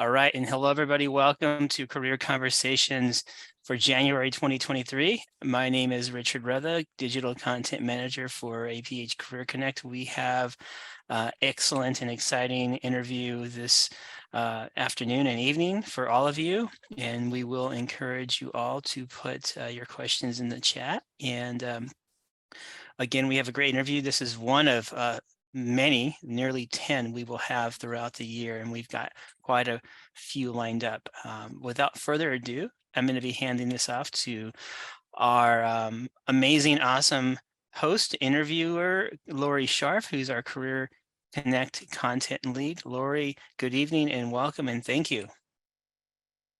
All right, and hello everybody. Welcome to Career Conversations for January 2023. My name is Richard Retha, Digital Content Manager for APH CareerConnect. We have excellent and exciting interview this afternoon and evening for all of you, and we will encourage you all to put your questions in the chat. And again, we have a great interview. This is one of many, nearly 10 we will have throughout the year, and we've got quite a few lined up. Without further ado, I'm going to be handing this off to our amazing, awesome host, interviewer, Lori Sharf, who's our Career Connect content lead. Lori, good evening and welcome, and thank you.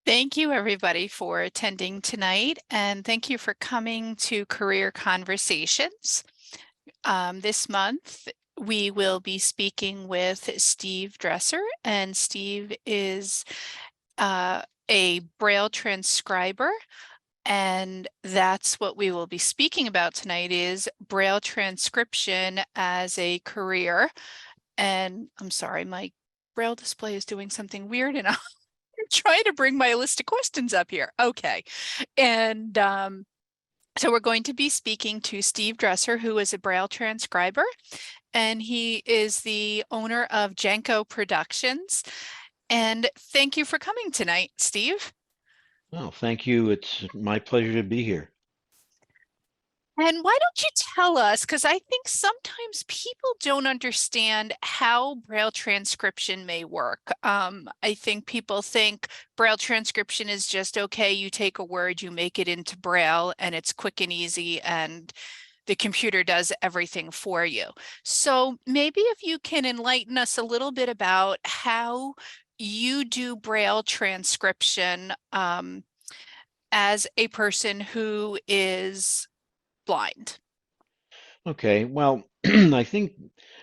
Thank you, everybody, for attending tonight, and thank you for coming to Career Conversations. This month, we will be speaking with Steve Dresser, and Steve is a Braille transcriber, and that's what we will be speaking about tonight is Braille transcription as a career. And I'm sorry, my Braille display is doing something weird, and I'm trying to bring my list of questions up here. Okay, and so we're going to be speaking to Steve Dresser, who is a Braille transcriber, and he is the owner of Janko Productions. And thank you for coming tonight, Steve. Oh, thank you. It's my pleasure to be here. And why don't you tell us, because I think sometimes people don't understand how Braille transcription may work. I think people think Braille transcription is just, okay, you take a word, you make it into Braille, and it's quick and easy, and the computer does everything for you. So maybe if you can enlighten us a little bit about how you do Braille transcription as a person who is blind. Okay, well, I think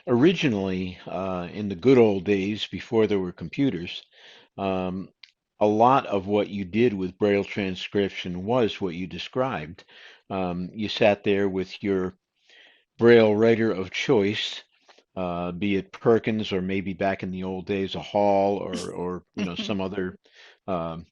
originally in the good old days before there were computers, um, a lot of what you did with Braille transcription was what you described. You sat there with your Braille writer of choice, be it Perkins or maybe back in the old days a Hall or um,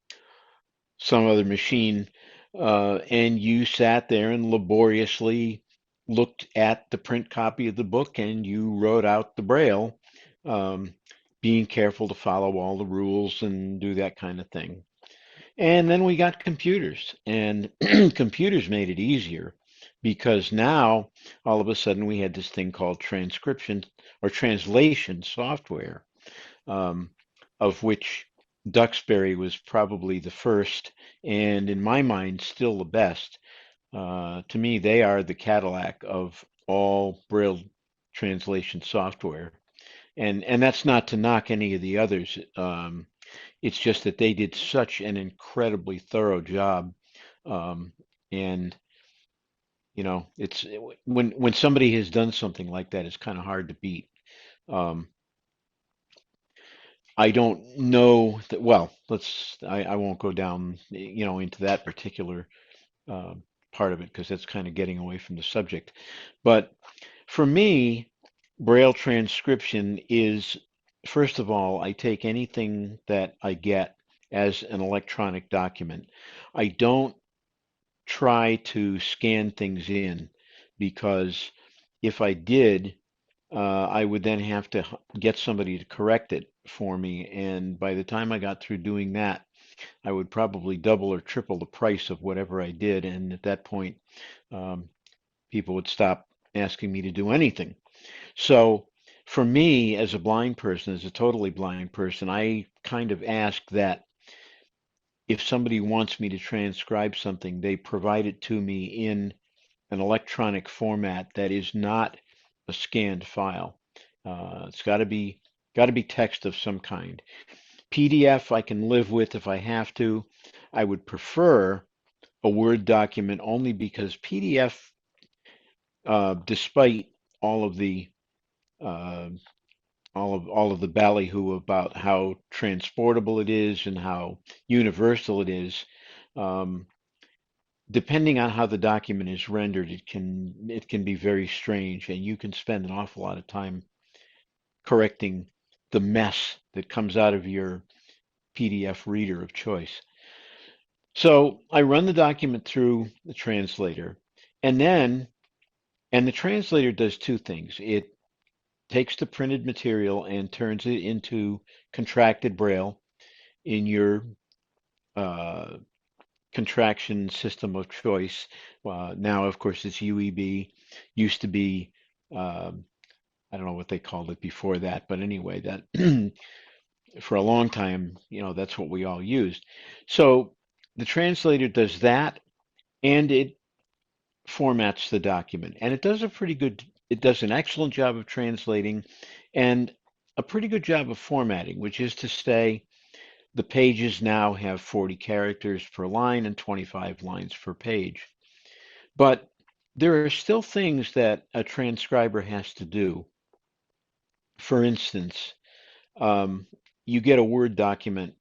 some other machine, and you sat there and laboriously looked at the print copy of the book and you wrote out the Braille, um, being careful to follow all the rules and do that kind of thing. And then we got computers, and computers made it easier because now all of a sudden we had this thing called transcription or translation software, um, of which Duxbury was probably the first, and in my mind, still the best. To me, they are the Cadillac of all Braille translation software. And that's not to knock any of the others. It's just that they did such an incredibly thorough job. Um, and it's when somebody has done something like that, it's kind of hard to beat. Um, I don't know that, well, I won't go down, into that particular uh, part of it because that's kind of getting away from the subject. But for me, Braille transcription is, first of all, I take anything that I get as an electronic document. I don't try to scan things in because if I did, I would then have to get somebody to correct it for me. And by the time I got through doing that, I would probably double or triple the price of whatever I did. And at that point, um, people would stop asking me to do anything. So for me, as a blind person, as a totally blind person, I kind of ask that if somebody wants me to transcribe something, they provide it to me in an electronic format that is not a scanned file. It's got to be text of some kind. PDF I can live with if I have to. I would prefer a Word document only because PDF, despite all of the uh, all of the ballyhoo about how transportable it is and how universal it is, um, depending on how the document is rendered, it can be very strange, and you can spend an awful lot of time correcting the mess that comes out of your PDF reader of choice. So I run the document through the translator, and the translator does two things. It takes the printed material and turns it into contracted Braille in your uh, contraction system of choice. Now, of course, it's UEB. Used to be, um, I don't know what they called it before that, but anyway, that for a long time, that's what we all used. So the translator does that, and it formats the document, and it does an excellent job of translating, and a pretty good job of formatting, which is to say, the pages now have 40 characters per line and 25 lines per page. But there are still things that a transcriber has to do. For instance, um, you get a Word document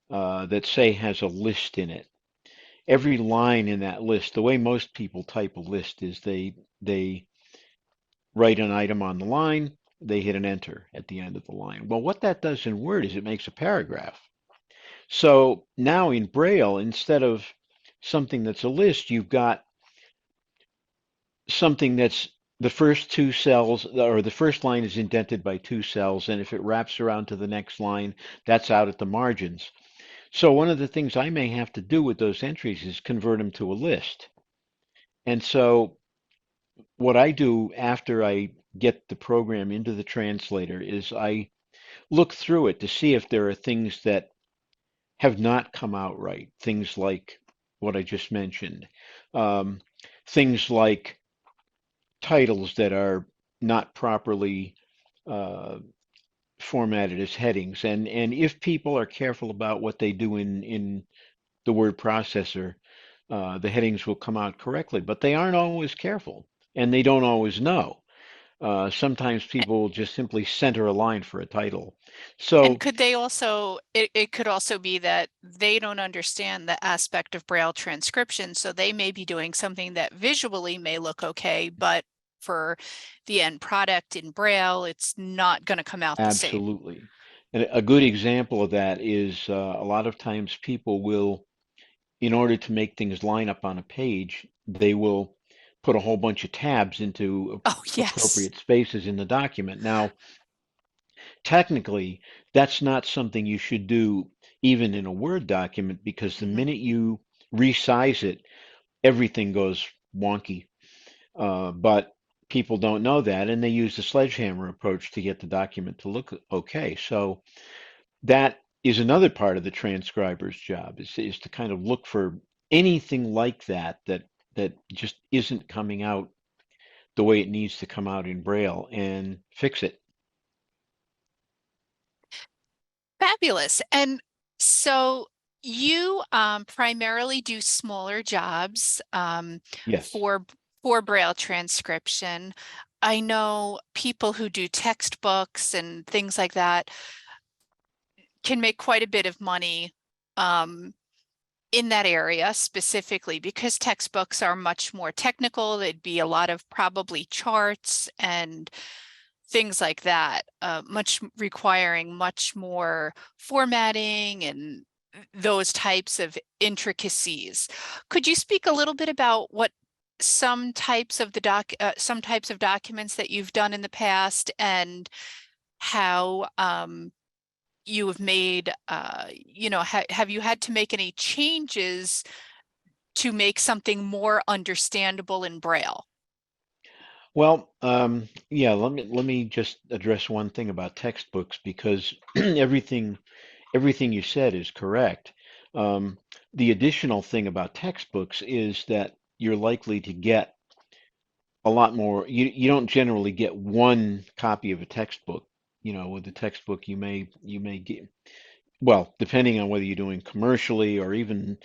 that, say, has a list in it. Every line in that list, the way most people type a list is they write an item on the line, they hit an enter at the end of the line. Well, what that does in Word is it makes a paragraph. So now in Braille, instead of something that's a list, you've got something that's the first two cells, or the first line is indented by two cells, and if it wraps around to the next line, that's out at the margins. So one of the things I may have to do with those entries is convert them to a list. And so what I do after I get the program into the translator is I look through it to see if there are things that have not come out right. Things like what I just mentioned. Um, Things like titles that are not properly uh, formatted as headings. And if people are careful about what they do in the word processor, the headings will come out correctly. But they aren't always careful, and they don't always know. Sometimes people will just simply center a line for a title. And So could they also, it could also be that they don't understand the aspect of Braille transcription, so they may be doing something that visually may look okay, but for the end product in Braille, it's not going to come out the same. absolutely. And a good example of that is a lot of times people will, in order to make things line up on a page, they will put a whole bunch of tabs into Oh, yes. appropriate spaces in the document. Now, technically, that's not something you should do even in a Word document, because the Mhm. minute you resize it, everything goes wonky. But people don't know that, and they use the sledgehammer approach to get the document to look okay. So that is another part of the transcriber's job, is to kind of look for anything like that just isn't coming out the way it needs to come out in Braille, and fix it. Fabulous. And so you primarily do smaller jobs Yes, for Braille transcription. I know people who do textbooks and things like that can make quite a bit of money um, in that area specifically because textbooks are much more technical. There'd be a lot of probably charts and things like that, much requiring much more formatting and those types of intricacies. Could you speak a little bit about what some types of documents that you've done in the past and how you have made, have you had to make any changes to make something more understandable in Braille? well, yeah, let me just address one thing about textbooks, because everything you said is correct. um, the additional thing about textbooks is that you're likely to get a lot more. You don't generally get one copy of a textbook. With the textbook, you may get, well, depending on whether you're doing commercially or even,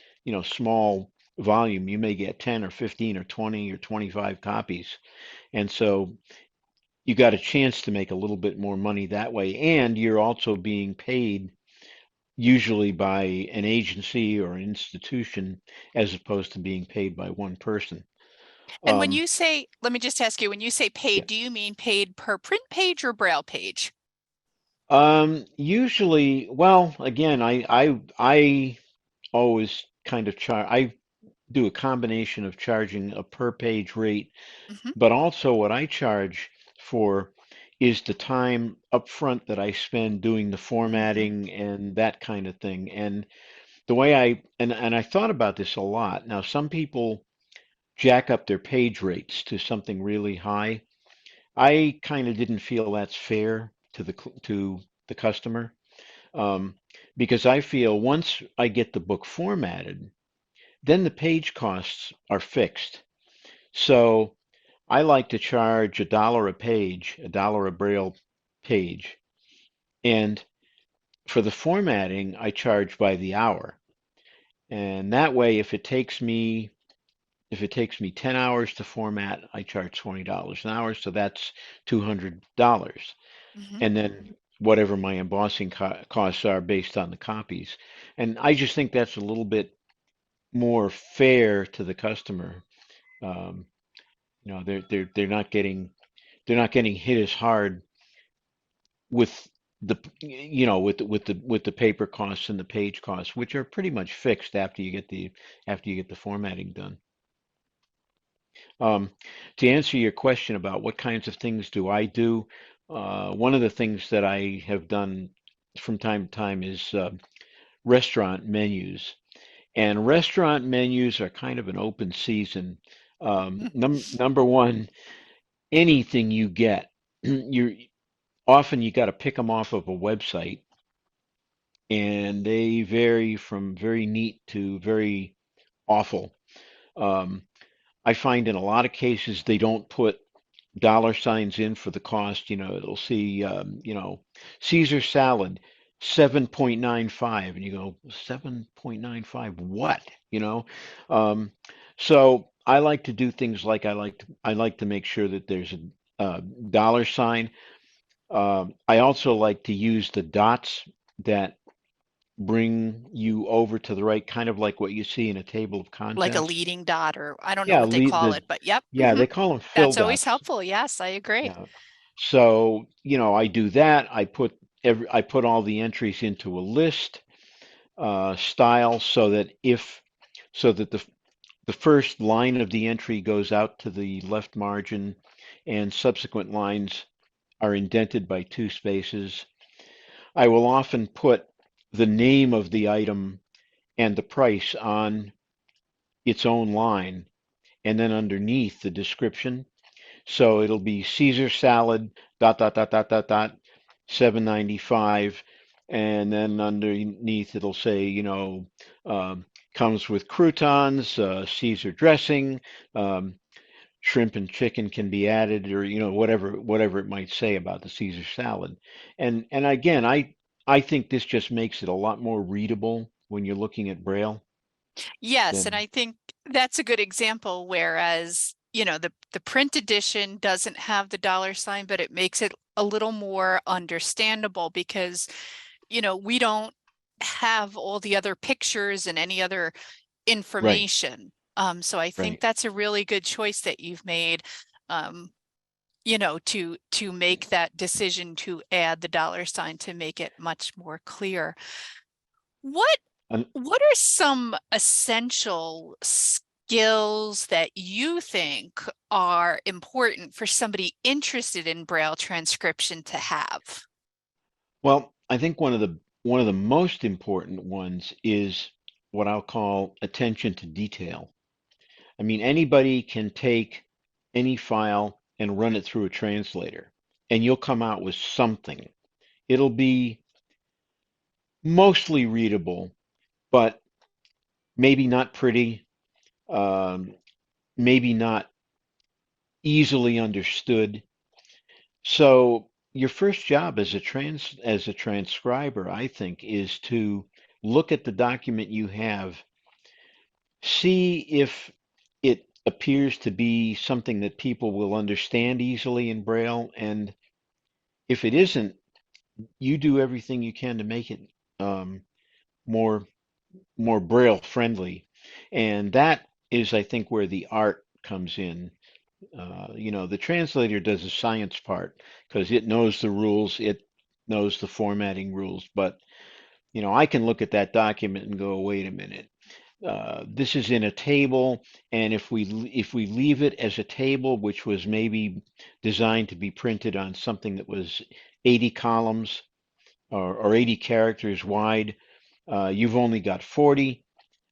small volume, you may get 10 or 15 or 20 or 25 copies. And so you got a chance to make a little bit more money that way. And you're also being paid usually by an agency or an institution, as opposed to being paid by one person. And when Um, you say, let me just ask you, when you say yeah. paid, do you mean paid per print page or Braille page? Usually, well, again, I always kind of charge. I do a combination of charging a per page rate, Mhm, but also what I charge for is the time upfront that I spend doing the mhm, formatting and that kind of thing. And the way and I thought about this a lot. Now, some people jack up their page rates to something really high. I kind of didn't feel that's fair to the customer, um, because I feel once I get the book formatted, then the page costs are fixed. So I like to charge $1 a page, $1 a Braille page, and for the formatting, I charge by the hour. And that way, if it takes me 10 hours to format, I charge $20 an hour, so that's $200. mhm. And then whatever my embossing costs are based on the copies. And I just think that's a little bit more fair to the customer. Um, they're not getting hit as hard with with the paper costs and the page costs, which are pretty much fixed after you get the formatting done. Um, to answer your question about what kinds of things do I do, one of the things that I have done from time to time is restaurant menus. And restaurant menus are kind of an open season. Number one, anything you get, you're often you got to pick them off of a website, and they vary from very neat to very awful. Um, I find in a lot of cases they don't put dollar signs in for the cost. It'll see, Caesar salad, 7.95, and you go, 7.95, what? You know? Um, so I like to do things like I like to make sure that there's a dollar sign. I also like to use the dots that bring you over to the right, kind of like what you see in a table of Like a contents. leading dot, or I don't know Yeah, what they call it, but yep. they call them fill That's always dots. helpful. Yes, I agree. Yeah. So, I do that. I put all the entries into a list style so that the first line of the entry goes out to the left margin and subsequent lines are indented by two spaces. I will often put the name of the item and the price on its own line, and then underneath the description. So it'll be Caesar salad, dot, dot, dot, dot, dot, dot, 7.95. And then underneath it'll say, um, comes with croutons, Caesar dressing, um, shrimp and chicken can be added, or, whatever it might say about the Caesar salad. And again, I think this just makes it a lot more readable when you're looking at Braille Yes, and than, I think that's a good example, whereas, the print edition doesn't have the dollar sign, but it makes it a little more understandable because, we don't have all the other pictures and any other right, information. So I think right. that's a really good choice that you've made, um, to make that decision to add the dollar sign to make it much more clear. What And what are some essential skills that you think are important for somebody interested in Braille transcription to have? well, I think one of the most important ones is what I'll call attention to detail. I mean, anybody can take any file and run it through a translator, and you'll come out with something. It'll be mostly readable, but maybe not pretty, um, maybe not easily understood. So your first job as a transcriber, I think, is to look at the document you have, see if it appears to be something that people will understand easily in Braille, and if it isn't, you do everything you can to make it um, more Braille friendly, and that is, I think, where the art comes in. The translator does the science part because it knows the rules. knows the formatting rules, but I can look at that document and go, wait a minute. This is in a table, and if we leave it as a table, which was maybe designed to be printed on something that was 80 columns or 80 characters wide, you've only got 40.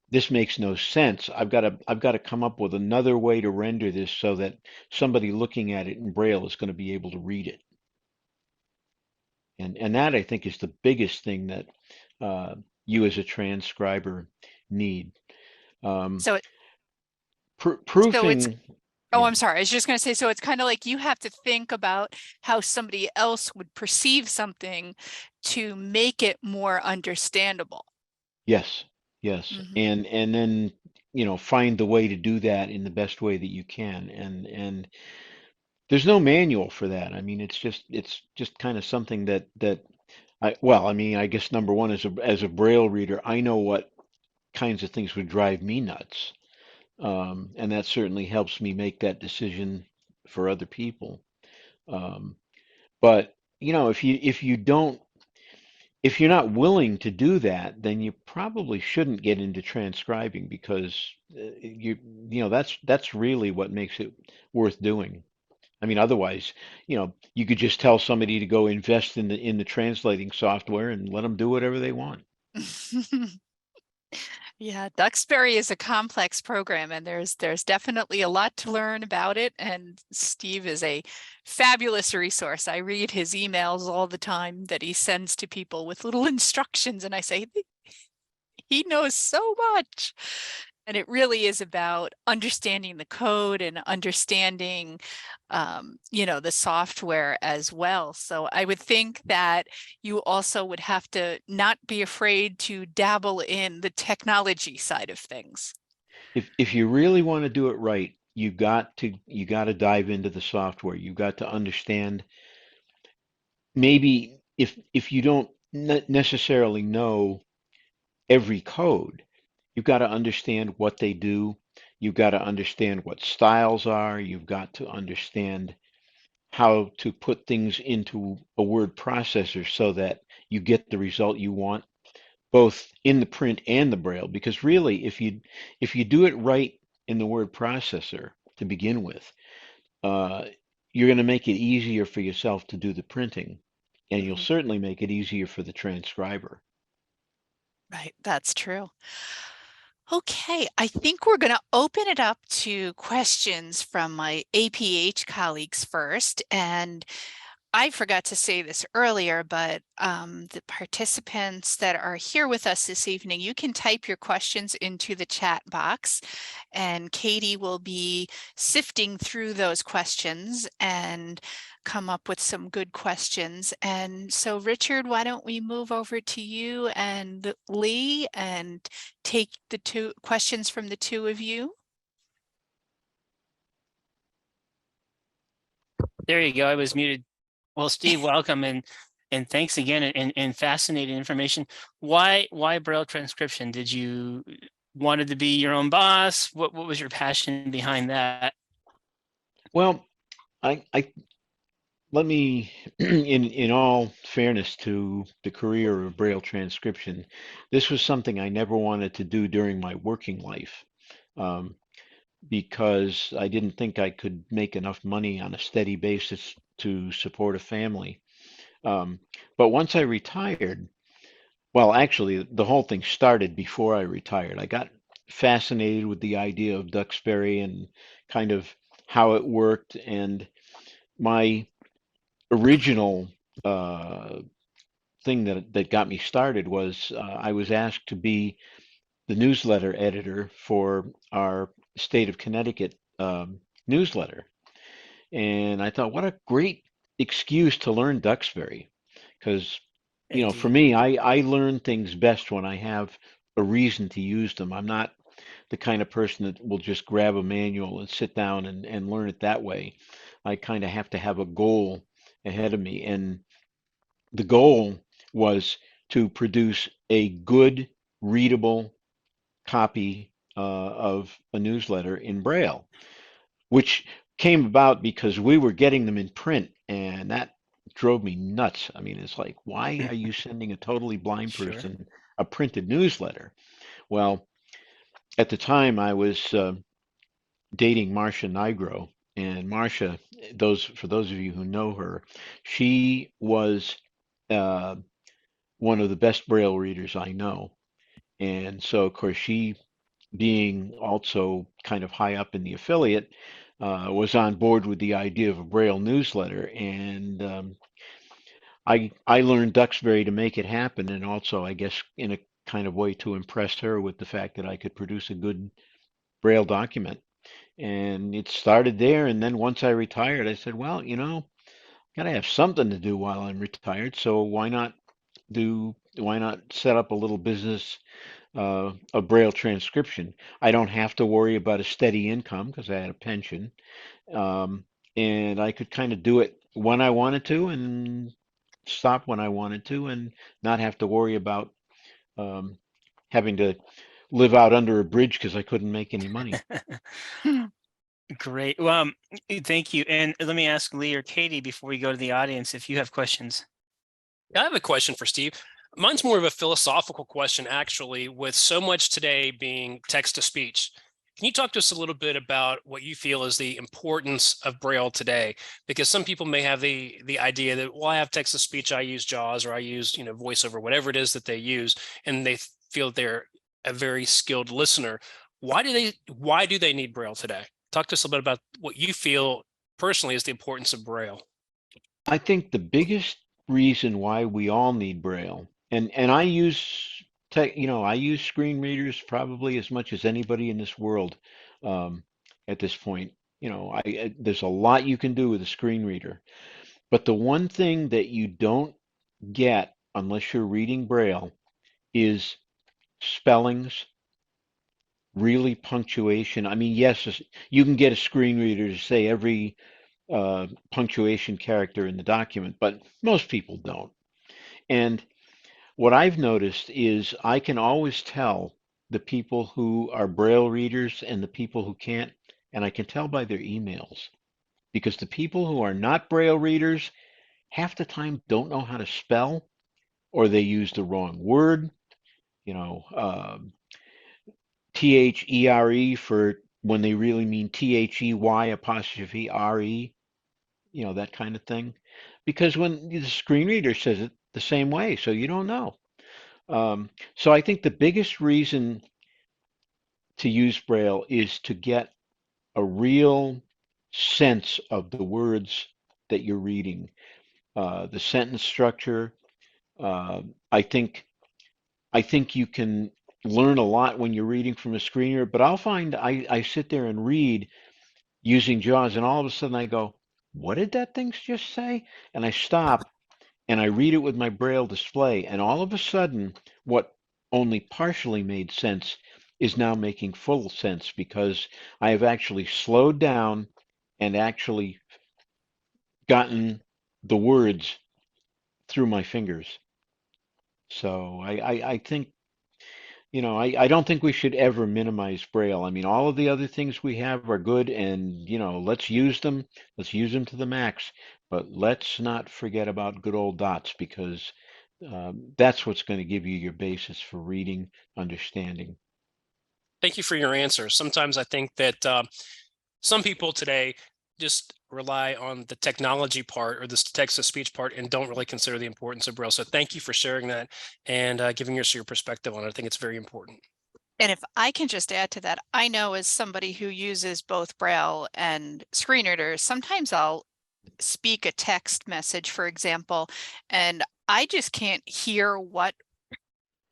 This makes no sense. I've got to come up with another way to render this so that somebody looking at it in Braille is going to be able to read it. And that I think is the biggest thing that uh, you as a transcriber need. Um, So, so it's, proofing, oh, yeah. I'm sorry. I was just going to say, so it's kind of like you have to think about how somebody else would perceive something to make it more understandable. Yes, yes, Hmm. and then find the way to do that in the best way that you can, and there's no manual for that. I mean, it's just kind of something that I mean, I guess number one, as a Braille reader, I know what kinds of things would drive me nuts, and that certainly helps me make that decision for other people. Um, but if you're not willing to do that, then you probably shouldn't get into transcribing because that's really what makes it worth doing. I mean, otherwise, you could just tell somebody to go invest in the translating software and let them do whatever they want. Yeah, Duxbury is a complex program, and there's definitely a lot to learn about it. And Steve is a fabulous resource. I read his emails all the time that he sends to people with little instructions, and I say, he knows so much. And it really is about understanding the code and understanding, the software as well. So I would think that you also would have to not be afraid to dabble in the technology side of things. If you really want to do it right, you got to dive into the software. You've got to understand maybe if you don't necessarily know every code, you've got to understand what they do. You've got to understand what styles are. You've got to understand how to put things into a word processor so that you get the result you want, both in the print and the Braille. Because really, if you do it right in the word processor to begin with, uh, you're going to make it easier for yourself to do the printing, and you'll Mhm. certainly make it easier for the transcriber. Right, that's true. Okay, I think we're going to open it up to questions from my APH colleagues first. And I forgot to say this earlier, but the participants that are here with us this evening, you can type your questions into the chat box, and Katie will be sifting through those questions and come up with some good questions. And so, Richard, why don't we move over to you and Lee and take the two questions from the two of you? There you go. I was muted. Well, Steve, welcome and thanks again and fascinating information. Why Braille transcription? Did you wanted to be your own boss? What was your passion behind that? Well, I let me, in all fairness to the career of Braille transcription, this was something I never wanted to do during my working life, um, because I didn't think I could make enough money on a steady basis to support a family. Um, but once I retired, well, actually, the whole thing started before I retired. I got fascinated with the idea of Duxbury and kind of how it worked, and my original uh, thing that got me started was I was asked to be the newsletter editor for our state of Connecticut newsletter, and I thought, what a great excuse to learn Duxbury, because for Indeed. me, I learn things best when I have a reason to use them. I'm not the kind of person that will just grab a manual and sit down and learn it that way. I kind of have to have a goal ahead of me, and the goal was to produce a good, readable copy of a newsletter in Braille, which came about because we were getting them in print, and that drove me nuts. I mean, it's like, why are you sending a totally blind Sure. person a printed newsletter? Well, at the time I was dating Marcia Nigro, and Marcia, for those of you who know her, she was uh, one of the best Braille readers I know. And so, of course, she, being also kind of high up in the affiliate, was on board with the idea of a Braille newsletter. And I learned Duxbury to make it happen, and also, I guess, in a kind of way to impress her with the fact that I could produce a good Braille document. And it started there. And then once I retired, I said, well, gotta have something to do while I'm retired. So why not set up a little business of Braille transcription? I don't have to worry about a steady income because I had a pension. Um, and I could kind of do it when I wanted to and stop when I wanted to and not have to worry about um, having to live out under a bridge because I couldn't make any money. Great. Well, thank you. And let me ask Lee or Katie before we go to the audience if you have questions. I have a question for Steve. Mine's more of a philosophical question, actually, with so much today being text to speech. Can you talk to us a little bit about what you feel is the importance of Braille today? Because some people may have the idea that, well, I have text to speech, I use JAWS, or I use, VoiceOver, whatever it is that they use, and they feel they're a very skilled listener. Why do they need Braille today? Talk to us a little bit about what you feel personally is the importance of Braille. I think the biggest reason why we all need Braille, and I use I use screen readers probably as much as anybody in this world um, at this point. There's a lot you can do with a screen reader, but the one thing that you don't get unless you're reading Braille is spellings, really punctuation. I mean, yes, you can get a screen reader to say every punctuation character in the document, but most people don't. And what I've noticed is I can always tell the people who are Braille readers and the people who can't, and I can tell by their emails. Because the people who are not Braille readers half the time don't know how to spell, or they use the wrong word, you know, THERE for when they really mean THEY''RE, that kind of thing. Because when the screen reader says it the same way, so you don't know. So I think the biggest reason to use Braille is to get a real sense of the words that you're reading, the sentence structure. Uh, I think I think you can learn a lot when you're reading from a screen reader, but I'll find I sit there and read using JAWS, and all of a sudden I go, "What did that thing just say?" And I stop and I read it with my Braille display, and all of a sudden, what only partially made sense is now making full sense because I have actually slowed down and actually gotten the words through my fingers. So I think, I don't think we should ever minimize Braille. I mean, all of the other things we have are good, and, let's use them. Let's use them to the max. But let's not forget about good old dots because that's what's going to give you your basis for reading, understanding. Thank you for your answer. Sometimes I think that some people today just rely on the technology part or the text-to-speech part and don't really consider the importance of Braille. So thank you for sharing that and giving us your perspective on it. I think it's very important. And if I can just add to that, I know as somebody who uses both Braille and screen readers, sometimes I'll speak a text message, for example, and I just can't hear what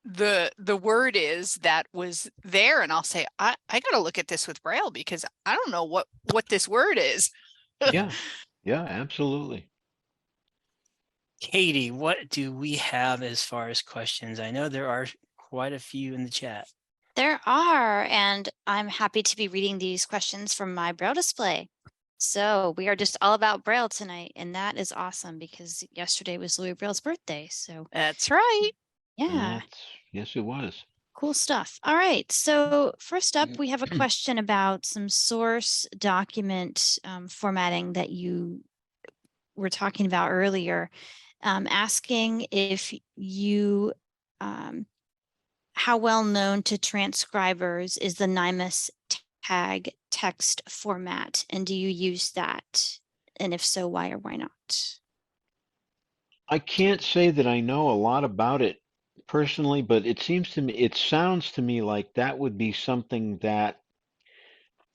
the word is that was there, and I'll say, I gotta look at this with Braille because I don't know what this word is. Yeah, yeah, absolutely. Katie, what do we have as far as questions? I know there are quite a few in the chat. There are, and I'm happy to be reading these questions from my Braille display. So we are just all about Braille tonight, and that is awesome because yesterday was Louis Braille's birthday. So That's right. yeah, Yes, it was. cool stuff. All right. So first up, we have a question about some source document formatting that you were talking about earlier, asking if you, how well known to transcribers is the NIMUS tag text format, and do you use that? And if so, why or why not? I can't say that I know a lot about it personally, but it sounds to me like that would be something that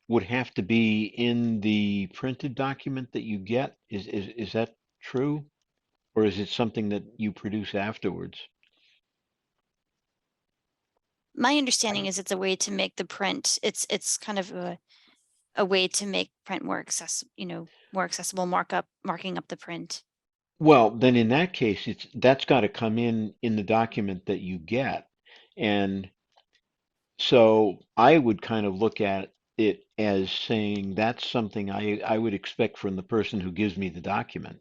would have to be in the printed document that you get. Is that true? Or is it something that you produce afterwards? My understanding is it's a way to make the print, it's kind of a way to make print more more accessible, marking up the print. Well, then in that case, that's got to come in the document that you get. And so I would kind of look at it as saying that's something I would expect from the person who gives me the document.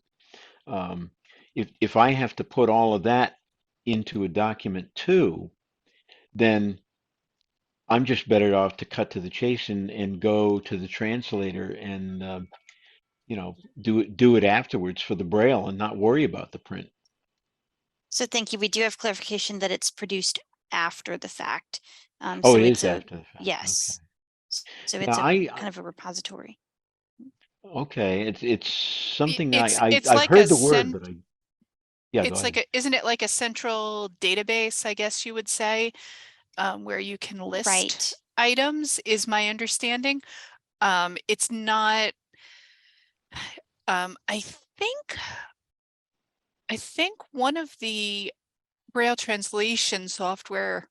Um, if I have to put all of that into a document too, then I'm just better off to cut to the chase and go to the translator and do it afterwards for the braille and not worry about the print. So thank you. We do have clarification that it's produced after the fact. Oh, So it it's is after the fact. yes. So Yeah, it's a I kind of a repository. okay. It's something that It's I've like a heard the word, but yeah, go it's like ahead. isn't it like a central database, I guess you would say, where you can list Right. items, is my understanding. It's not, I think one of the Braille translation software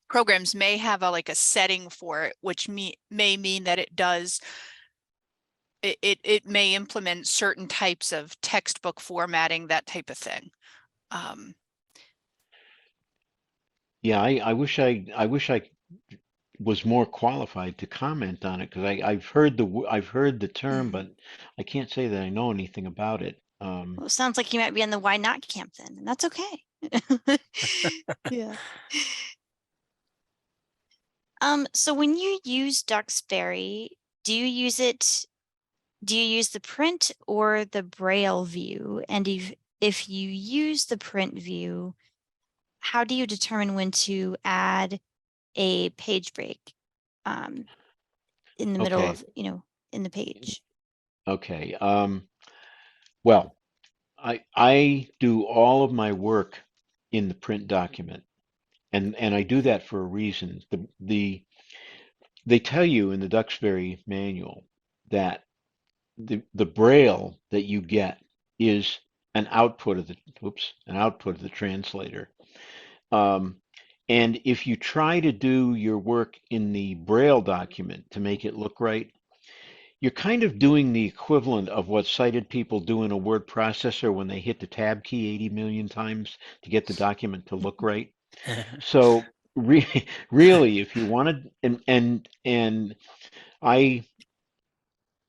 programs may have like a setting for it, which may mean that it may implement certain types of textbook formatting, that type of thing. Yeah, I wish I was more qualified to comment on it because I've heard the term, but I can't say that I know anything about it. Well, it sounds like you might be in the why not camp then, and that's okay. Yeah. So when you use Duxbury, do you use the print or the Braille view? And if you use the print view, how do you determine when to add a page break in the middle Okay, of, in the page? okay. Well, I do all of my work in the print document, and I do that for a reason. They tell you in the Duxbury manual that the braille that you get is an output of the translator. Um, and if you try to do your work in the braille document to make it look right, you're kind of doing the equivalent of what sighted people do in a word processor when they hit the tab key 80 million times to get the document to look right. So really, if you wanted, and I,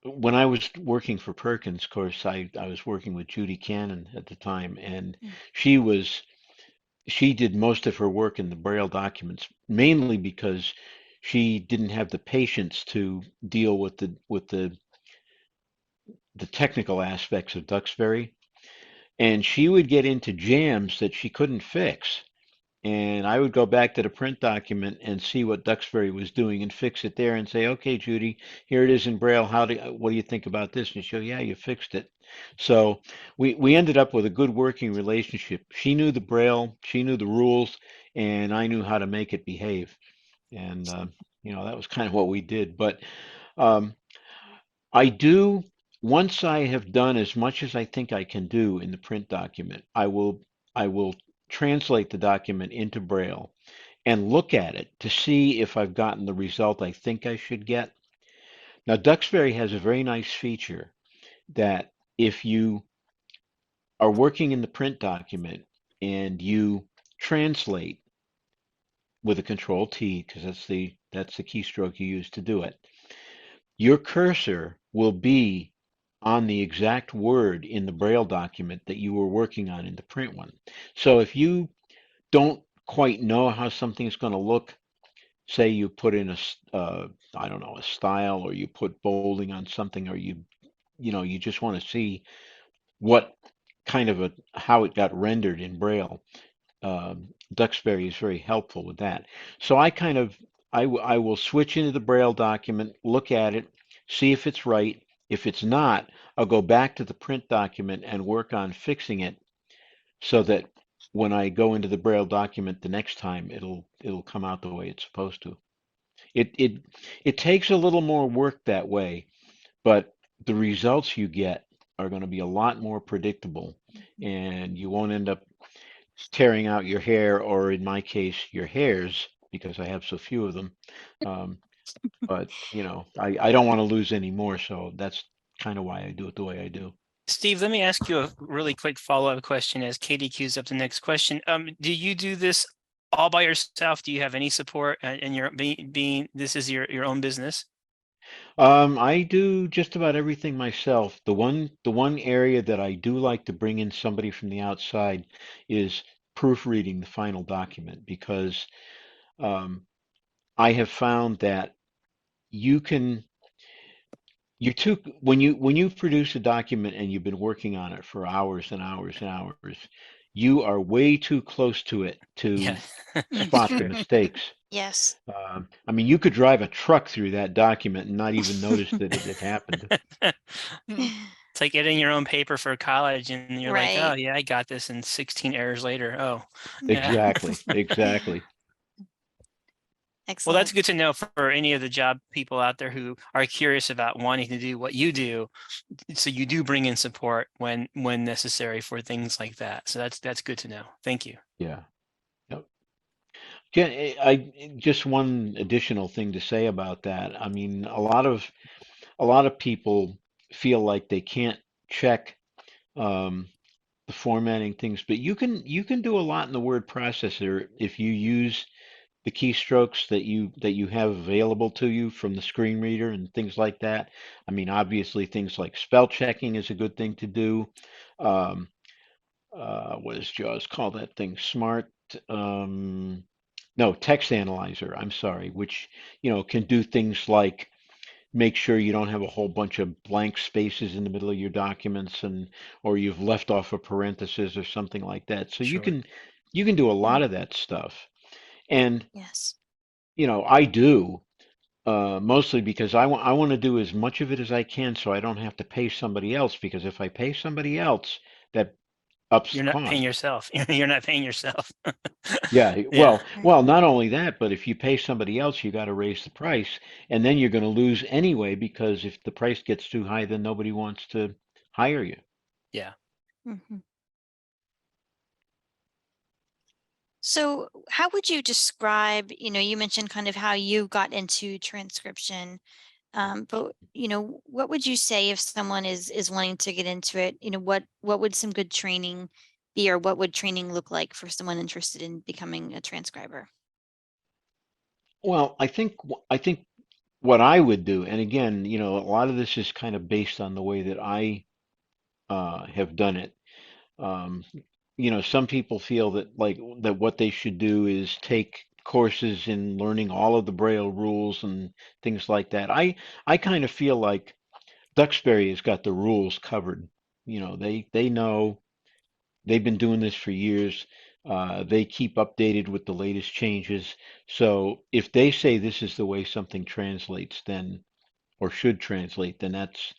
when I was working for Perkins, of course, I was working with Judy Cannon at the time, and Mm. she did most of her work in the Braille documents, mainly because she didn't have the patience to deal with the technical aspects of Duxbury, and she would get into jams that she couldn't fix. And I would go back to the print document and see what Duxbury was doing and fix it there and say, okay, Judy, here it is in Braille. What do you think about this? And she'll, yeah, you fixed it. So we ended up with a good working relationship. She knew the Braille, she knew the rules, and I knew how to make it behave. And, that was kind of what we did. But um, I do, once I have done as much as I think I can do in the print document, I will translate the document into Braille and look at it to see if I've gotten the result I think I should get. Now, Duxbury has a very nice feature that if you are working in the print document and you translate with a Control T, because that's the keystroke you use to do it, your cursor will be on the exact word in the Braille document that you were working on in the print one. So if you don't quite know how something is going to look, say you put in I don't know, a style, or you put bolding on something, or you just want to see what kind of how it got rendered in Braille. Duxbury is very helpful with that. So I will switch into the Braille document, look at it, see if it's right. If it's not, I'll go back to the print document and work on fixing it so that when I go into the Braille document the next time, it'll come out the way it's supposed to. It takes a little more work that way, but the results you get are going to be a lot more predictable, and you won't end up tearing out your hair, or in my case, your hairs, because I have so few of them. Um, but I don't want to lose any more, so that's kind of why I do it the way I do. Steve, let me ask you a really quick follow-up question as Katie queues up the next question. Do you do this all by yourself? Do you have any support in your being this is your own business? I do just about everything myself. The one area that I do like to bring in somebody from the outside is proofreading the final document, because um, I have found that you can you're too when you produce a document and you've been working on it for hours and hours and hours, you are way too close to it Yeah. to It's spot the true. mistakes. Yes. I mean, you could drive a truck through that document and not even notice that it had happened. Mm. It's like getting your own paper for college and you're like, oh Right. yeah, I got this, and 16 errors later. Oh, yeah. Exactly, exactly. Well, that's Excellent. good to know for any of the job people out there who are curious about wanting to do what you do. So you do bring in support when necessary for things like that. So that's good to know. Thank you. Yeah. Yep. Just one additional thing to say about that. I mean, a lot of people feel like they can't check um, the formatting things, but you can do a lot in the word processor if you use the keystrokes that you have available to you from the screen reader and things like that. I mean, obviously things like spell checking is a good thing to do. Um, what does JAWS call that thing? Smart, um, no, text analyzer, I'm sorry, which, can do things like make sure you don't have a whole bunch of blank spaces in the middle of your documents, or you've left off a parenthesis or something like that. So you Sure. can you can do a lot Mm, of that stuff. And, yes. I do, mostly because I want to do as much of it as I can so I don't have to pay somebody else, because if I pay somebody else, that ups You're the not paying cost. yourself. You're not paying yourself. Yeah, Yeah. Right. well, not only that, but if you pay somebody else, you got to raise the price, and then you're going to lose anyway, because if the price gets too high, then nobody wants to hire you. Yeah. Mhm. So how would you describe, you mentioned kind of how you got into transcription, but what would you say if someone is wanting to get into it? What would some good training be, or what would training look like for someone interested in becoming a transcriber? Well, I think what I would do, and again, a lot of this is kind of based on the way that I have done it. Um, some people feel that what they should do is take courses in learning all of the Braille rules and things like that. I kind of feel like Duxbury has got the rules covered. They know, they've been doing this for years. They keep updated with the latest changes. So if they say this is the way something translates, then or should translate, then that's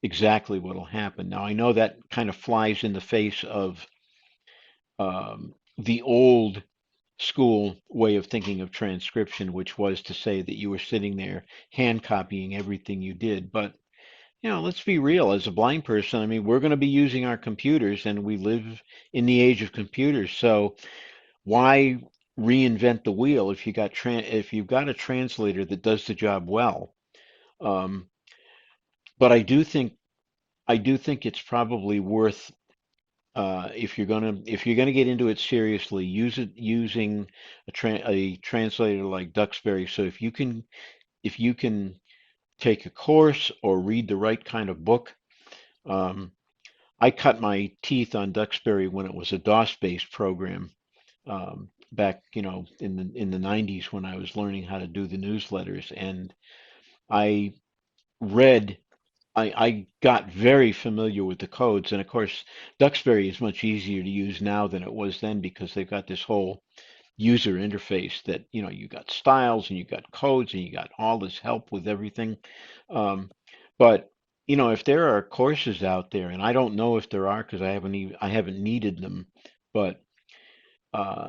exactly what will happen. Now I know that kind of flies in the face of the old school way of thinking of transcription, which was to say that you were sitting there hand copying everything you did. But let's be real. As a blind person, I mean, we're going to be using our computers, and we live in the age of computers. So why reinvent the wheel if you've got a translator that does the job well? Um, but I do think it's probably worth, if you're gonna get into it seriously, use it using a translator like Duxbury. So if you can take a course or read the right kind of book. Um, I cut my teeth on Duxbury when it was a DOS-based program, back, in the 90s, when I was learning how to do the newsletters, and I read I got very familiar with the codes, and of course, Duxbury is much easier to use now than it was then because they've got this whole user interface that, you got styles and you got codes and you got all this help with everything. Um, but if there are courses out there, and I don't know if there are because I haven't needed them, but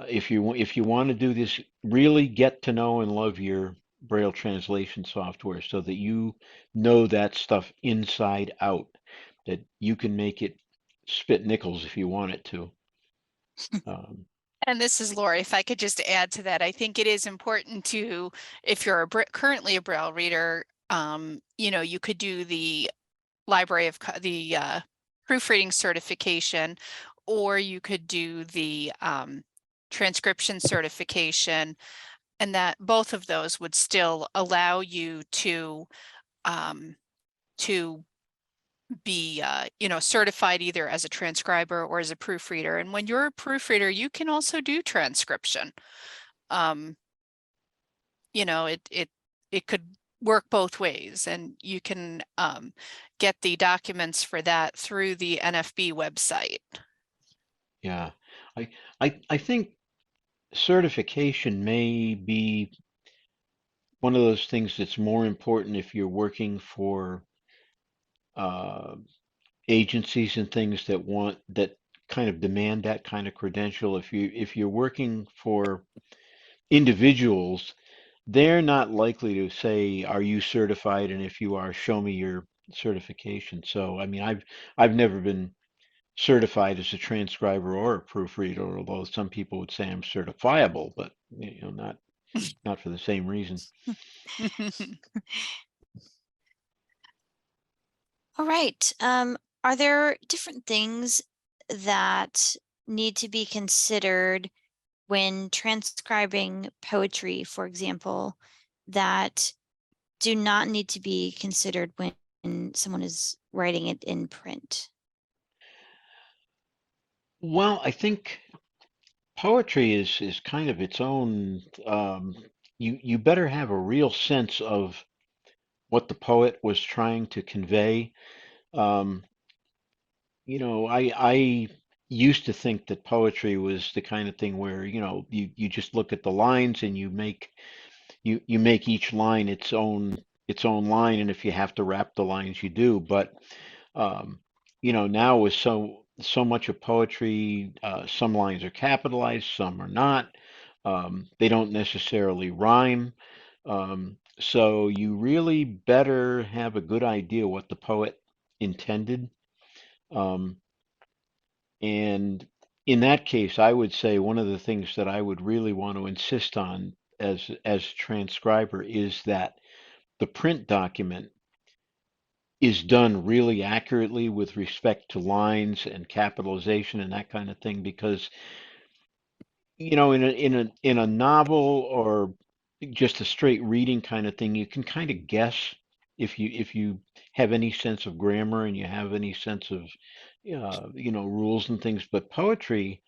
if you want to do this, really get to know and love your Braille translation software so that you know that stuff inside out, that you can make it spit nickels if you want it to. Um, And this is Lori. If I could just add to that, I think it is important to, if you're currently a Braille reader, you could do the library of the proofreading certification, or you could do the transcription certification, and that both of those would still allow you to um, be certified either as a transcriber or as a proofreader. And when you're a proofreader, you can also do transcription. Um, it could work both ways, and you can get the documents for that through the NFB website. yeah, I think certification may be one of those things that's more important if you're working for uh, agencies and things that kind of demand that kind of credential. If you're working for individuals, they're not likely to say, "Are you certified?" And if you are, show me your certification. So, I mean, I've never been certified as a transcriber or a proofreader, although some people would say I'm certifiable, but not for the same reason. All right. Are there different things that need to be considered when transcribing poetry, for example, that do not need to be considered when someone is writing it in print? Well, I think poetry is kind of its own. You better have a real sense of what the poet was trying to convey. Um, I used to think that poetry was the kind of thing where, you just look at the lines and you make each line its own line, and if you have to wrap the lines, you do. But um, now with so much of poetry, some lines are capitalized, some are not. They don't necessarily rhyme. So you really better have a good idea what the poet intended. Um, and in that case, I would say one of the things that I would really want to insist on as transcriber is that the print document is done really accurately with respect to lines and capitalization and that kind of thing, because in a novel or just a straight reading kind of thing, you can kind of guess if you have any sense of grammar and you have any sense of rules and things. But poetry,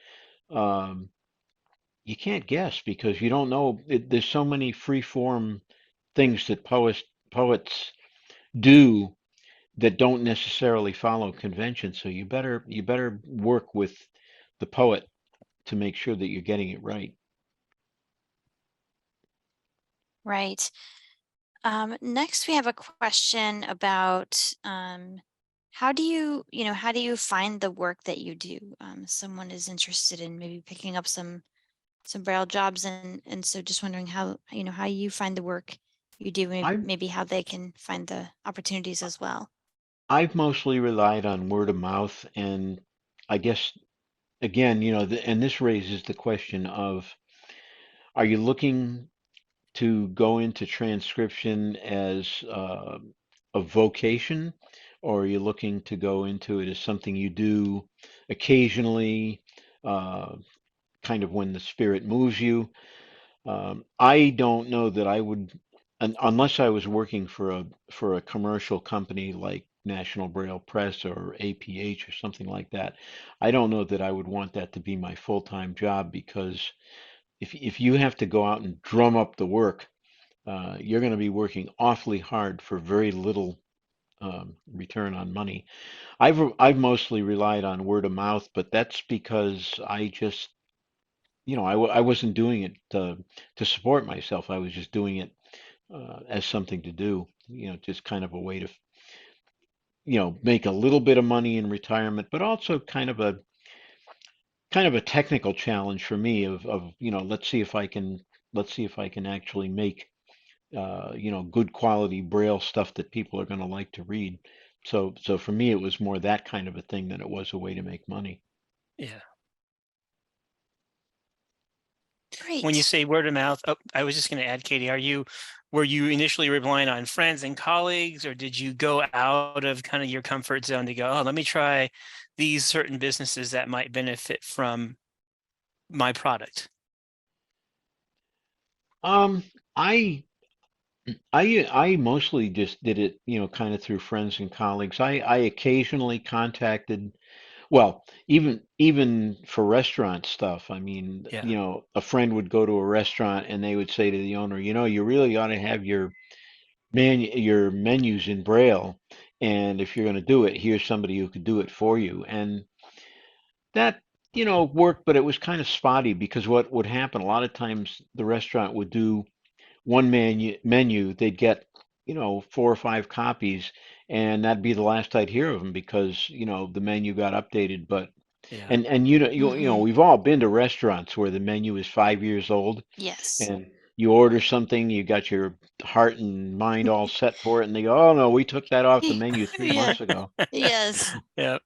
um, you can't guess because you don't know. There's so many free form things that poets do that don't necessarily follow convention. So you better work with the poet to make sure that you're getting it right. Right. Next, we have a question about how do you find the work that you do? Someone is interested in maybe picking up some Braille jobs, and so just wondering how you find the work you do, and I've maybe how they can find the opportunities as well. I've mostly relied on word of mouth, and I guess again, and this raises the question of, are you looking to go into transcription as a vocation, or are you looking to go into it as something you do occasionally, uh, kind of when the spirit moves you? I don't know that I would, unless I was working for a commercial company like National Braille Press or APH or something like that. I don't know that I would want that to be my full-time job, because if you have to go out and drum up the work, you're going to be working awfully hard for very little return on money. I've mostly relied on word of mouth, but that's because I just, I wasn't doing it to support myself. I was just doing it as something to do, just kind of a way to, make a little bit of money in retirement, but also kind of a technical challenge for me of, let's see if I can actually make good quality Braille stuff that people are going to like to read. So for me, it was more that kind of a thing than it was a way to make money. Yeah. When you Great. say word of mouth, oh, I was just going to add, Katie, were you initially relying on friends and colleagues, or did you go out of kind of your comfort zone to go, oh, let me try these certain businesses that might benefit from my product? Um, I I mostly just did it, kind of through friends and colleagues. I occasionally contacted, well, even for restaurant stuff. I mean, Yeah. a friend would go to a restaurant and they would say to the owner, you really ought to have your menus in Braille, and if you're going to do it, here's somebody who could do it for you. And that, worked, but it was kind of spotty because what would happen a lot of times the restaurant would do one menu, they'd get, 4 or 5 copies, and that'd be the last I'd hear of them because, the menu got updated. But Yeah. and Mhm. we've all been to restaurants where the menu is 5 years old, Yes. and you order something, you got your heart and mind all set for it, and they go, "Oh no, we took that off the menu three Yeah. months ago." Yes. Yeah.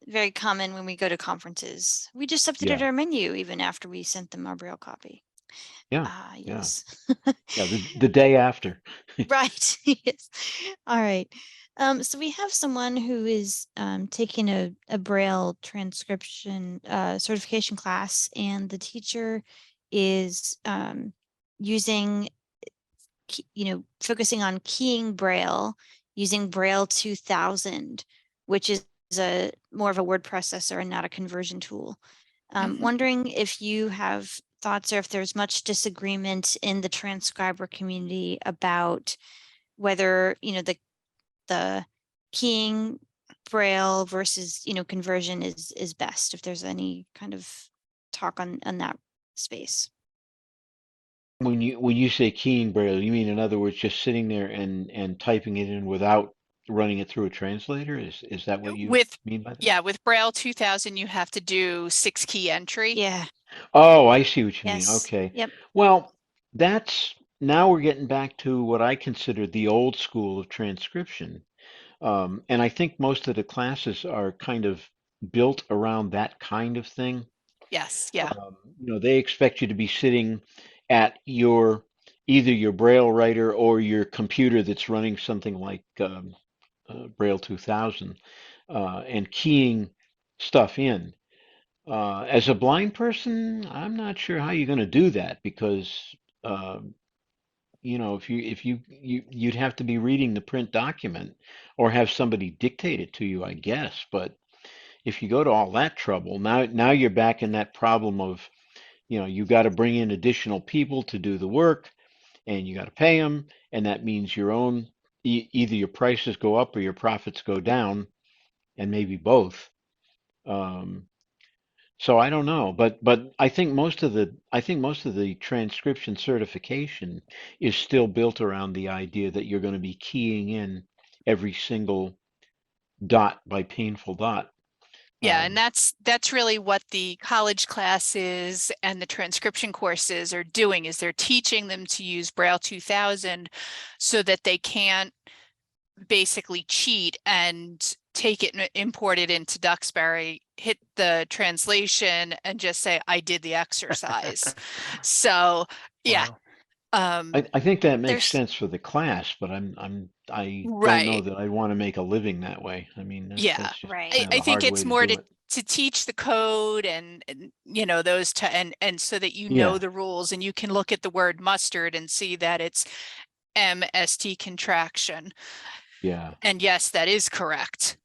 Very common when we go to conferences. We just updated Yeah, our menu even after we sent them our Braille copy. yeah, Ah, yeah, yes. yeah. The day after. Right. Yes. All right. So we have someone who is taking a Braille transcription certification class, and the teacher is using, focusing on keying Braille using Braille 2000, which is a more of a word processor and not a conversion tool. Mhm. Wondering if you have thoughts or if there's much disagreement in the transcriber community about whether, the keying Braille versus, conversion is best, if there's any kind of talk on that space. When you say keying Braille, you mean in other words just sitting there and typing it in without running it through a translator? Is that what you With mean by that? Yeah, with Braille 2000, you have to do 6-key entry. Yeah. Oh, I see what you mean. Yes. Okay. Yep. Well, that's now we're getting back to what I consider the old school of transcription. And I think most of the classes are kind of built around that kind of thing. Yes, yeah. They expect you to be sitting at either your Braille writer or your computer that's running something like Braille 2000 and keying stuff in. As a blind person, I'm not sure how you're going to do that because um, if you'd have to be reading the print document or have somebody dictate it to you, I guess. But if you go to all that trouble, now you're back in that problem of, you got to bring in additional people to do the work, and you got to pay them, and that means either your prices go up or your profits go down, and maybe both. Um, So I don't know, but I think most of the transcription certification is still built around the idea that you're going to be keying in every single dot by painful dot. Yeah, and Um, that's really what the college classes and the transcription courses are doing, is they're teaching them to use Braille 2000 so that they can't basically cheat and take it and import it into Duxbury, hit the translation and just say, I did the exercise. So yeah, Wow. I think that makes There's sense for the class, but I don't know right. that I'd want to make a living that way. I mean, Yeah. that's just right. kind of I a think hard way it's to more do to it. teach the code and those to and so that you know Yeah, the rules and you can look at the word mustard and see that it's MST contraction. yeah, And yes, that is correct.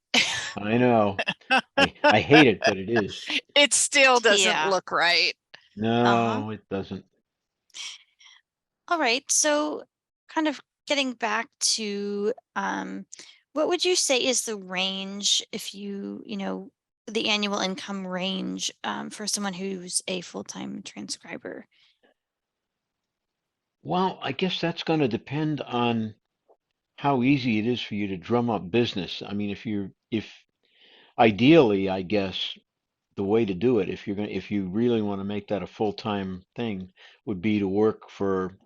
I know. I hate it, but it is. It still doesn't Yeah. look right. Uh-huh. No, it doesn't. All right. So kind of getting back to what would you say is the range if the annual income range for someone who's a full-time transcriber? Well, I guess that's going to depend on how easy it is for you to drum up business. I mean, if ideally, I guess the way to do it, if you really want to make that a full-time thing, would be to work for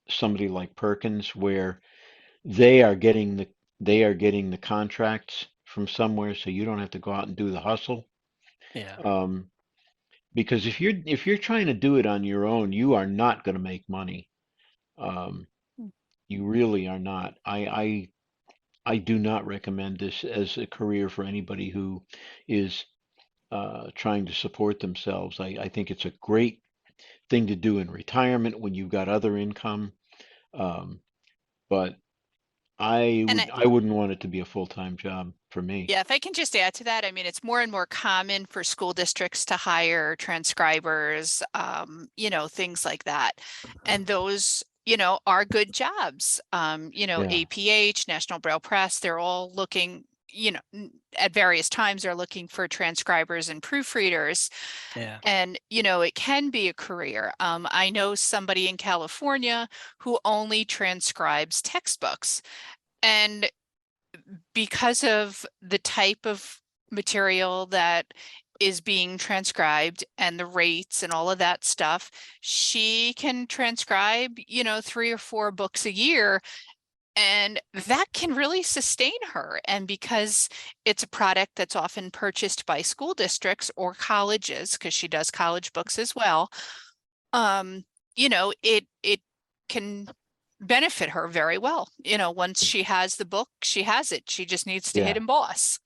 somebody like Perkins, where they are getting the contracts from somewhere, so you don't have to go out and do the hustle. Yeah. Um, because if you're trying to do it on your own, you are not going to make money. Um, Mm. you really are not. I do not recommend this as a career for anybody who is trying to support themselves. I think it's a great thing to do in retirement when you've got other income. Um, but And I wouldn't want it to be a full-time job for me. yeah, if I can just add to that, I mean, it's more and more common for school districts to hire transcribers, things like that. And those, are good jobs. Yeah, APH, National Braille Press, they're all looking, at various times they're looking for transcribers and proofreaders. Yeah. And, it can be a career. I know somebody in California who only transcribes textbooks. And because of the type of material that is being transcribed and the rates and all of that stuff, she can transcribe, 3 or 4 books a year, and that can really sustain her. And because it's a product that's often purchased by school districts or colleges, because she does college books as well, it can benefit her very well. Once she has the book, she has it. She just needs to hit yeah. emboss.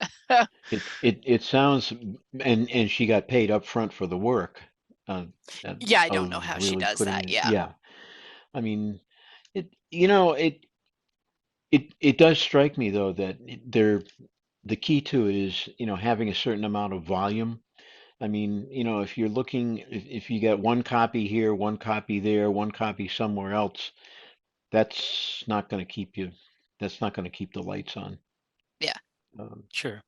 It sounds, and she got paid up front for the work uh, Yeah, I don't know of how she really does putting that. it. Yeah. Yeah, I mean, it does strike me though that the key to it is having a certain amount of volume. I mean, if you're looking, if you get one copy here, one copy there, one copy somewhere else, that's not going to keep you. That's not going to keep the lights on. Yeah. Um, Sure.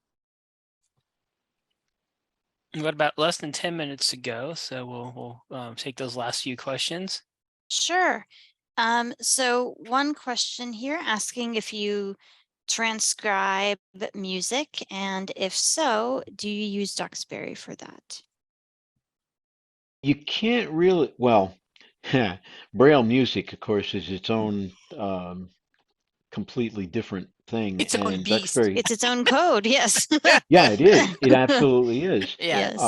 We've got about less than 10 minutes to go, so we'll take those last few questions. Sure. So one question here asking if you transcribe music, and if so, do you use Duxbury for that? you can't really, well, Braille music, of course, is its own completely different thing, Its own and beast. Duxbury, It's its own code, yes. yeah, it is. It absolutely is. Yeah. Yes.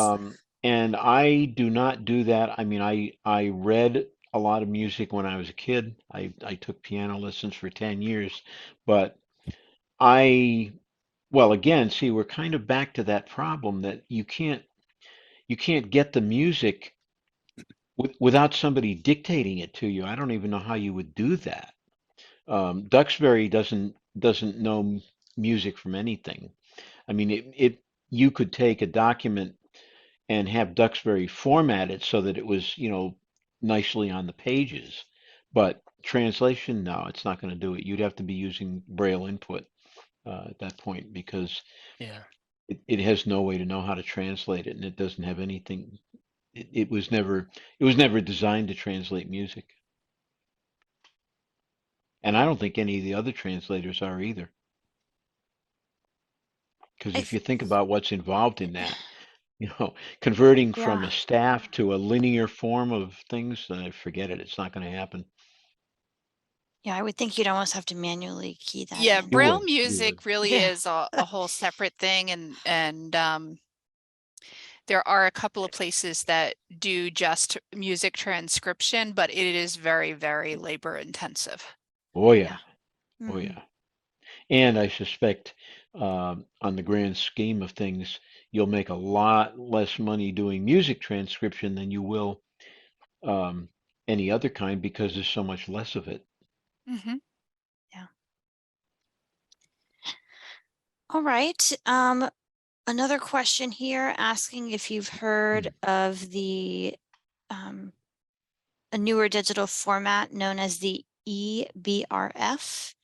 And I do not do that. I mean, I read a lot of music when I was a kid. I took piano lessons for 10 years, but I, well, again, see, we're kind of back to that problem that you can't get the music without somebody dictating it to you. I don't even know how you would do that. Duxbury doesn't know music from anything. I mean, it you could take a document and have Duxbury format it so that it was, nicely on the pages. But translation, no, it's not going to do it. You'd have to be using Braille input at that point because Yeah. it has no way to know how to translate it, and it doesn't have anything. It was never designed to translate music, and I don't think any of the other translators are either. Because I if th- you think about what's involved in that, converting from yeah. a staff to a linear form of things, forget it. It's not going to happen. Yeah, I would think you'd almost have to manually key that Yeah, in. You Braille would, you would. music really Yeah. is a whole separate thing, and there are a couple of places that do just music transcription, but it is very, very labor intensive. Oh Yeah. yeah, oh Mhm. yeah. And I suspect, on the grand scheme of things, you'll make a lot less money doing music transcription than you will um, any other kind because there's so much less of it. Mm-hmm. Yeah. All right. Another question here asking if you've heard of the um, a newer digital format known as the EBRF,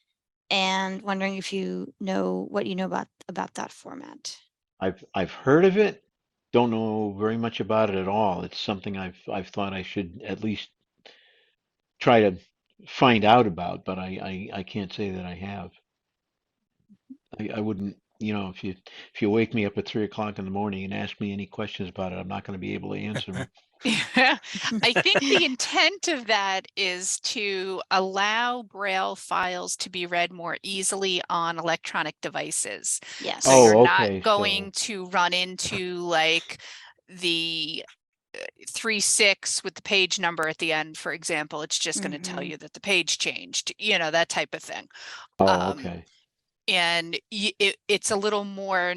and wondering if you know what you know about that format. I've heard of it. Don't know very much about it at all. It's something I've thought I should at least try to find out about, but I can't say that I have. I wouldn't, if you wake me up at 3 o'clock in the morning and ask me any questions about it, I'm not going to be able to answer them. I think the intent of that is to allow Braille files to be read more easily on electronic devices. Yes. So you're Oh, not okay. going to run into like the 3.6 with the page number at the end, for example. It's just going to tell you that the page changed, that type of thing. Oh, okay. And it's a little more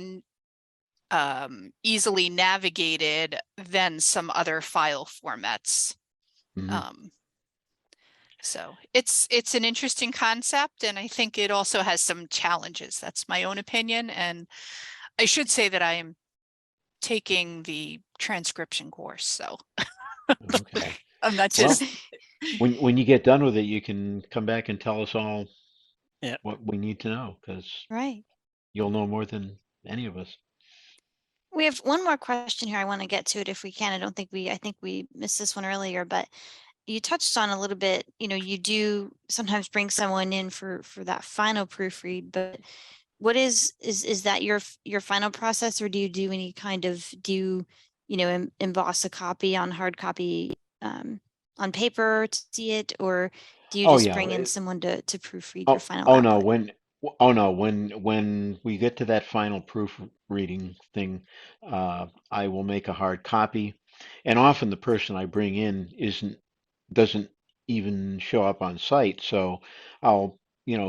easily navigated than some other file formats. Mhm. So it's an interesting concept, and I think it also has some challenges. That's my own opinion. And I should say that I am taking the transcription course, so Okay. I'm not Well, just when you get done with it, you can come back and tell us all Yeah. what we need to know, because Right. you'll know more than any of us. We have one more question here. I want to get to it if we can. I think we missed this one earlier, but you touched on a little bit, you do sometimes bring someone in for that final proofread, but what is that your final process, or do you do any kind of, emboss a copy on hard copy, on paper to see it, or do you Oh just yeah. bring in someone to proofread your Oh, final oh no, output? when we get to that final proofreading thing, I will make a hard copy, and often the person I bring in doesn't even show up on site, so I'll,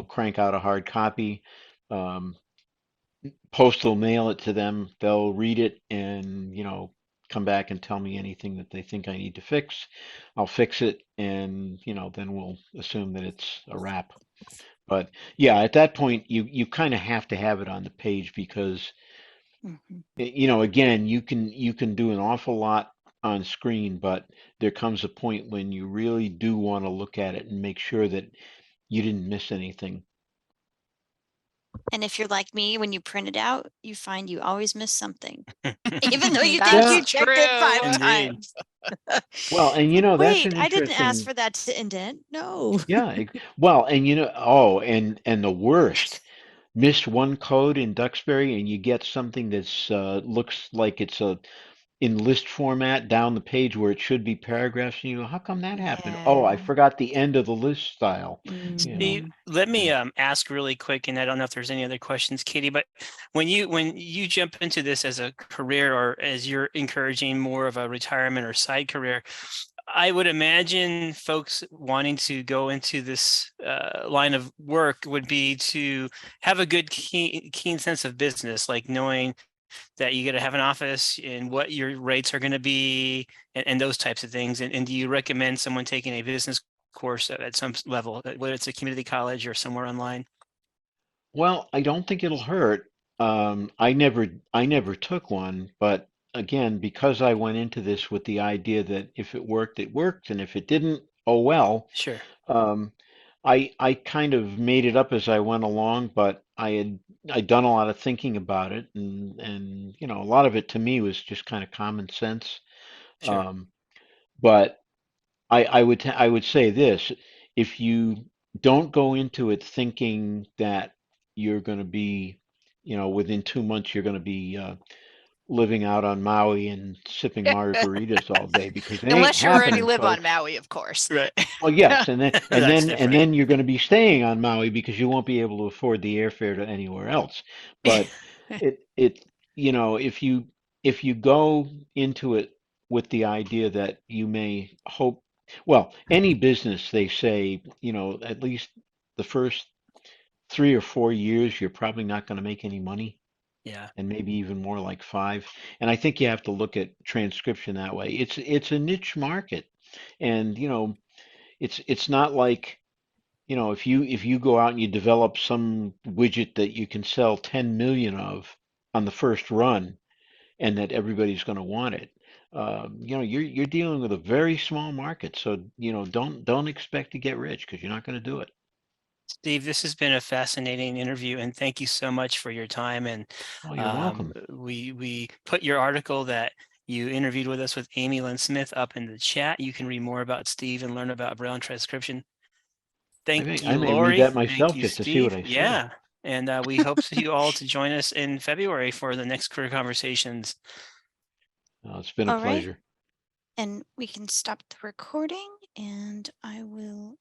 crank out a hard copy, um, postal mail it to them. They'll read it and, come back and tell me anything that they think I need to fix. I'll fix it, and, then we'll assume that it's a wrap. But yeah, at that point, you kind of have to have it on the page because, Mhm. again, you can do an awful lot on screen, but there comes a point when you really do want to look at it and make sure that you didn't miss anything. And if you're like me, when you print it out, you find you always miss something, even though you think that's you Yeah, checked it five true. Indeed. times. well, and that's Wait, an I didn't ask interesting, for that to indent. No. yeah, well, and oh, and the worst, miss one code in Duxbury and you get something that's looks like it's in list format down the page where it should be paragraphs, and you go, how come that happened? Oh, I Yeah. forgot the end of the list style, you know. Steve, Mhm. let me Yeah. ask really quick, and I don't know if there's any other questions, Katie, but when you jump into this as a career, or as you're encouraging more of a retirement or side career, I would imagine folks wanting to go into this line of work would be to have a good keen sense of business, like knowing that you got to have an office and what your rates are going to be, and those types of things. And do you recommend someone taking a business course at some level, whether it's a community college or somewhere online? Well, I don't think it'll hurt. I never took one, but again, because I went into this with the idea that if it worked, it worked, and if it didn't, oh well. Sure. Um, I kind of made it up as I went along, but I'd done a lot of thinking about it, and a lot of it to me was just kind of common sense. Sure. Um, but I would say this: if you don't go into it thinking that you're going to be, within 2 months you're going to be living out on Maui and sipping margaritas all day, because it ain't Unless you already happening, live on folks. Maui, of course. Right. Well, yes, and then and That's then and different. then you're going to be staying on Maui because you won't be able to afford the airfare to anywhere else. But it if you go into it with the idea that you may hope, well, any business, they say, at least the first 3 or 4 years you're probably not going to make any money, Yeah. and maybe even more like 5. And I think you have to look at transcription that way. It's a niche market, and it's not like, if you go out and you develop some widget that you can sell 10 million of on the first run, and that everybody's going to want it. you're dealing with a very small market. So, don't expect to get rich because you're not going to do it. Steve, this has been a fascinating interview, and thank you so much for your time. And Oh, you're welcome. we put your article that you interviewed with us with Amy Lynn Smith up in the chat. You can read more about Steve and learn about Braille transcription. Thank I you, may read Lori. that Thank myself you, just to see what Steve. I see. Yeah. And we hope you all to join us in February for the next Career Conversations. It's been a All right. pleasure. And we can stop the recording and I will